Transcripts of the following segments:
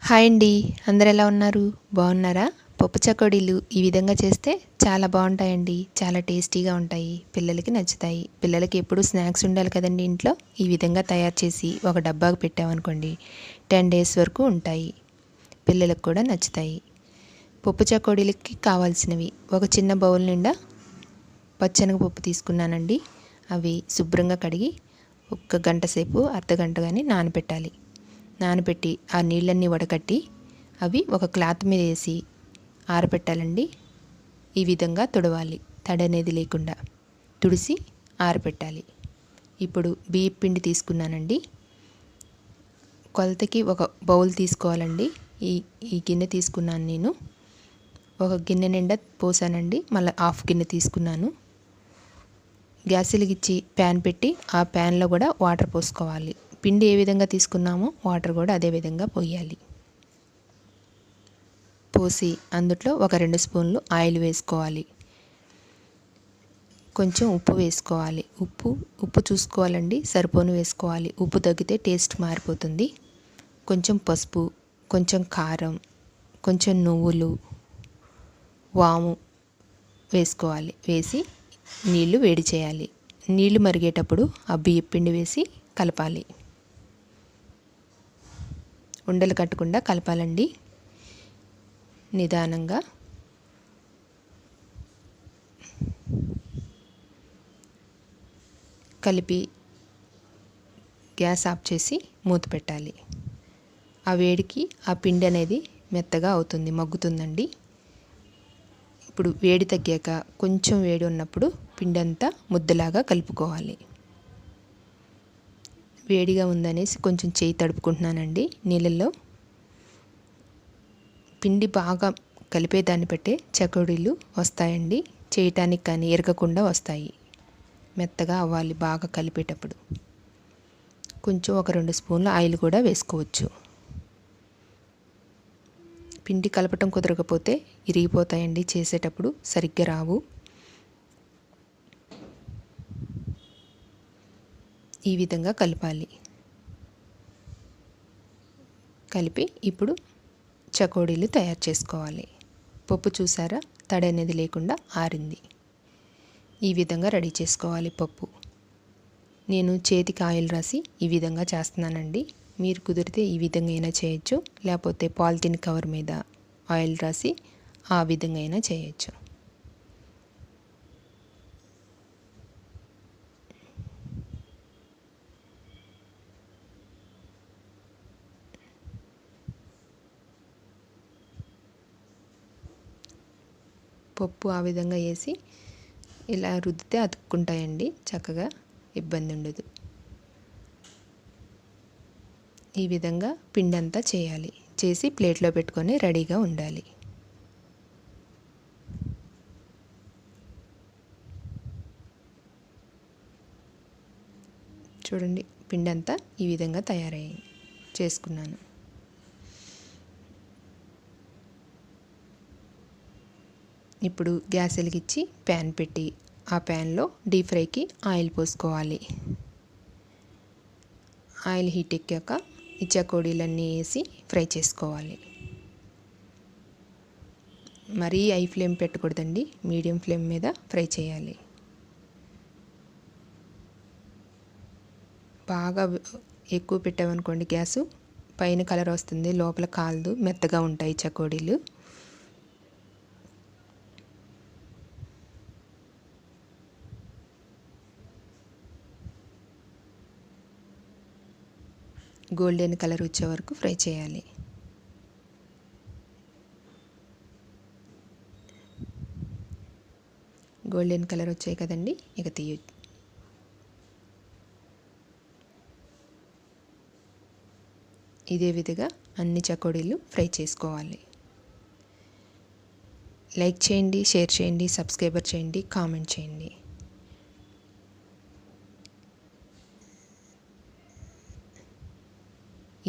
Hi అండి. అందరు ఎలా ఉన్నారు? బాగున్నారా? పప్పు చకోడీలు ఈ విధంగా చేస్తే చాలా బాగుంటాయండి. చాలా టేస్టీగా ఉంటాయి. పిల్లలకి నచ్చుతాయి. పిల్లలకి ఎప్పుడు స్నాక్స్ ఉండాలి కదండి ఇంట్లో. ఈ విధంగా తయారు చేసి ఒక డబ్బాకు పెట్టామనుకోండి 10 డేస్ వరకు ఉంటాయి. పిల్లలకు కూడా నచ్చుతాయి. పప్పు చకోడీలకి కావాల్సినవి ఒక చిన్న బౌల్ నిండా పచ్చెనగపప్పు తీసుకున్నానండి. అవి శుభ్రంగా కడిగి ఒక గంట సేపు అర్ధగంట కానీ నానబెట్టాలి. నానబెట్టి ఆ నీళ్ళన్నీ వడకట్టి అవి ఒక క్లాత్ మీద వేసి ఆరబెట్టాలండి. ఈ విధంగా తుడవాలి, తడి అనేది లేకుండా తుడిసి ఆరబెట్టాలి. ఇప్పుడు బియ్యం పిండి తీసుకున్నానండి. కొలతకి ఒక బౌల్ తీసుకోవాలండి. ఈ ఈ గిన్నె తీసుకున్నాను నేను. ఒక గిన్నె నిండా పోసానండి. మళ్ళీ హాఫ్ గిన్నె తీసుకున్నాను. గ్యాస్ వెలిగించి ప్యాన్ పెట్టి ఆ ప్యాన్లో కూడా వాటర్ పోసుకోవాలి. పిండి ఏ విధంగా తీసుకున్నామో వాటర్ కూడా అదే విధంగా పోయాలి. పోసి అందులో ఒక 2 స్పూన్లు ఆయిల్ వేసుకోవాలి. కొంచెం ఉప్పు వేసుకోవాలి. ఉప్పు చూసుకోవాలండి, సరిపోను వేసుకోవాలి. ఉప్పు తగ్గితే టేస్ట్ మారిపోతుంది. కొంచెం పసుపు, కొంచెం కారం, కొంచెం నువ్వులు, వాము వేసుకోవాలి. వేసి నీళ్లు వేడి చేయాలి. నీళ్లు మరిగేటప్పుడు ఆ బియ్యం పిండి వేసి కలపాలి. ఉండలు కట్టకుండా కలపాలండి. నిదానంగా కలిపి గ్యాస్ ఆఫ్ చేసి మూత పెట్టాలి. ఆ వేడికి ఆ పిండి అనేది మెత్తగా అవుతుంది, మగ్గుతుందండి. ఇప్పుడు వేడి తగ్గాక కొంచెం వేడి ఉన్నప్పుడు పిండి అంతా ముద్దలాగా కలుపుకోవాలి. వేడిగా ఉందనేసి కొంచెం చేయి తడుపుకుంటున్నానండి నీళ్ళల్లో. పిండి బాగా కలిపేదాన్ని బట్టే చకోడీలు వస్తాయండి. చేయటానికి కానీ ఎరగకుండా వస్తాయి. మెత్తగా అవ్వాలి బాగా కలిపేటప్పుడు. కొంచెం ఒక 2 స్పూన్ల ఆయిల్ కూడా వేసుకోవచ్చు. పిండి కలపటం కుదరకపోతే ఇరిగిపోతాయండి, చేసేటప్పుడు సరిగ్గా రావు. ఈ విధంగా కలపాలి. కలిపి ఇప్పుడు చకోడీలు తయారు చేసుకోవాలి. పప్పు చూసారా, తడి అనేది లేకుండా ఆరింది. ఈ విధంగా రెడీ చేసుకోవాలి పప్పు. నేను చేతికి ఆయిల్ రాసి ఈ విధంగా చేస్తున్నానండి. మీరు కుదిరితే ఈ విధంగా అయినా చేయొచ్చు, లేకపోతే పాలిథిన్ కవర్ మీద ఆయిల్ రాసి ఆ విధంగా అయినా చేయొచ్చు. పప్పు ఆ విధంగా వేసి ఇలా రుద్దితే అతుక్కుంటాయండి చక్కగా, ఇబ్బంది ఉండదు. ఈ విధంగా పిండి అంతా చేయాలి. చేసి ప్లేట్లో పెట్టుకొని రెడీగా ఉండాలి. చూడండి, పిండి అంతా ఈ విధంగా తయారయ్యింది, చేసుకున్నాను. ఇప్పుడు గ్యాస్ వెలిగించి ప్యాన్ పెట్టి ఆ ప్యాన్లో డీప్ ఫ్రైకి ఆయిల్ పోసుకోవాలి. ఆయిల్ హీట్ ఎక్కాక ఈ చకోడీలన్నీ వేసి ఫ్రై చేసుకోవాలి. మరీ హై ఫ్లేమ్ పెట్టకూడదండి, మీడియం ఫ్లేమ్ మీద ఫ్రై చేయాలి. బాగా ఎక్కువ పెట్టామనుకోండి గ్యాసు, పైన కలర్ వస్తుంది, లోపల కాలదు, మెత్తగా ఉంటాయి చకోడీలు. గోల్డెన్ కలర్ వచ్చే వరకు ఫ్రై చేయాలి. గోల్డెన్ కలర్ వచ్చాయి కదండి, ఇక తీయొచ్చు. ఇదే విధంగా అన్ని చకోడీలు ఫ్రై చేసుకోవాలి. లైక్ చేయండి, షేర్ చేయండి, సబ్స్క్రైబర్ చేయండి, కామెంట్ చేయండి.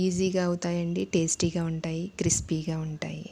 ఈజీగా అవుతాయండి, టేస్టీగా ఉంటాయి, క్రిస్పీగా ఉంటాయి.